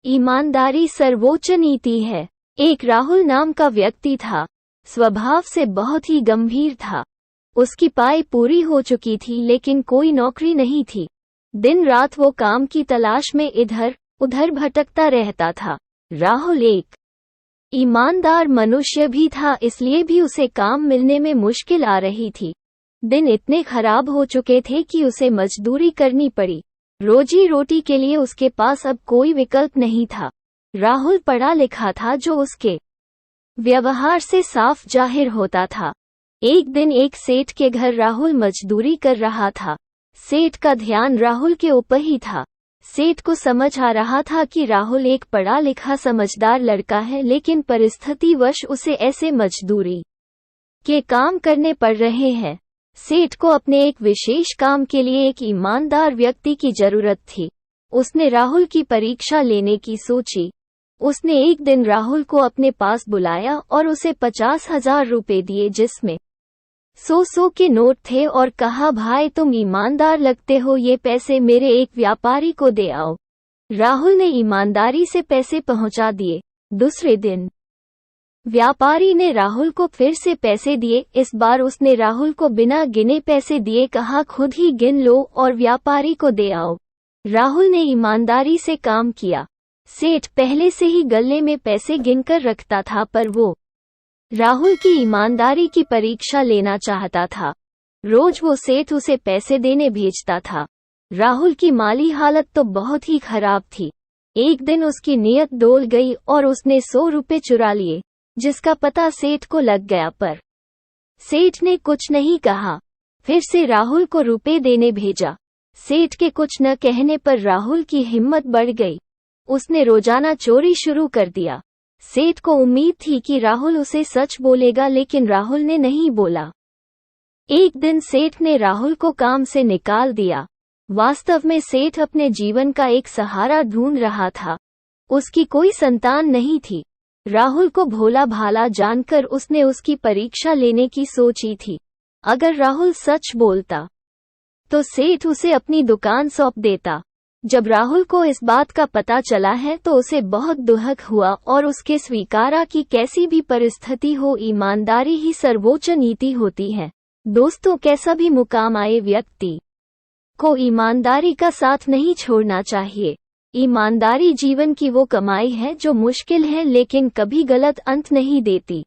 ईमानदारी सर्वोच्च नीति है। एक राहुल नाम का व्यक्ति था। स्वभाव से बहुत ही गंभीर था। उसकी पढ़ाई पूरी हो चुकी थी लेकिन कोई नौकरी नहीं थी। दिन रात वो काम की तलाश में इधर उधर भटकता रहता था। राहुल एक ईमानदार मनुष्य भी था, इसलिए भी उसे काम मिलने में मुश्किल आ रही थी। दिन इतने खराब हो चुके थे कि उसे मजदूरी करनी पड़ी। रोजी रोटी के लिए उसके पास अब कोई विकल्प नहीं था। राहुल पढ़ा लिखा था जो उसके व्यवहार से साफ जाहिर होता था। एक दिन एक सेठ के घर राहुल मजदूरी कर रहा था। सेठ का ध्यान राहुल के ऊपर ही था। सेठ को समझ आ रहा था कि राहुल एक पढ़ा लिखा समझदार लड़का है, लेकिन परिस्थितिवश उसे ऐसे मजदूरी के काम करने पड़ रहे हैं। सेठ को अपने एक विशेष काम के लिए एक ईमानदार व्यक्ति की जरूरत थी। उसने राहुल की परीक्षा लेने की सोची। उसने एक दिन राहुल को अपने पास बुलाया और उसे 50,000 रुपए दिए, जिसमें 100 के नोट थे, और कहा, भाई तुम ईमानदार लगते हो, ये पैसे मेरे एक व्यापारी को दे आओ। राहुल ने ईमानदारी से पैसे पहुंचा दिए। दूसरे दिन व्यापारी ने राहुल को फिर से पैसे दिए। इस बार उसने राहुल को बिना गिने पैसे दिए, कहा, खुद ही गिन लो और व्यापारी को दे आओ। राहुल ने ईमानदारी से काम किया। सेठ पहले से ही गले में पैसे गिनकर रखता था, पर वो राहुल की ईमानदारी की परीक्षा लेना चाहता था। रोज वो सेठ उसे पैसे देने भेजता था। राहुल की माली हालत तो बहुत ही खराब थी। एक दिन उसकी नीयत डोल गई और उसने 100 रुपए चुरा लिए, जिसका पता सेठ को लग गया, पर सेठ ने कुछ नहीं कहा। फिर से राहुल को रुपए देने भेजा। सेठ के कुछ न कहने पर राहुल की हिम्मत बढ़ गई। उसने रोजाना चोरी शुरू कर दिया। सेठ को उम्मीद थी कि राहुल उसे सच बोलेगा, लेकिन राहुल ने नहीं बोला। एक दिन सेठ ने राहुल को काम से निकाल दिया। वास्तव में सेठ अपने जीवन का एक सहारा ढूंढ रहा था। उसकी कोई संतान नहीं थी। राहुल को भोला भाला जानकर उसने उसकी परीक्षा लेने की सोची थी। अगर राहुल सच बोलता तो सेठ उसे अपनी दुकान सौंप देता। जब राहुल को इस बात का पता चला है तो उसे बहुत दुख हुआ और उसके स्वीकारा कि कैसी भी परिस्थिति हो, ईमानदारी ही सर्वोच्च नीति होती है। दोस्तों, कैसा भी मुकाम आए, व्यक्ति को ईमानदारी का साथ नहीं छोड़ना चाहिए। ईमानदारी जीवन की वो कमाई है जो मुश्किल है लेकिन कभी गलत अंत नहीं देती।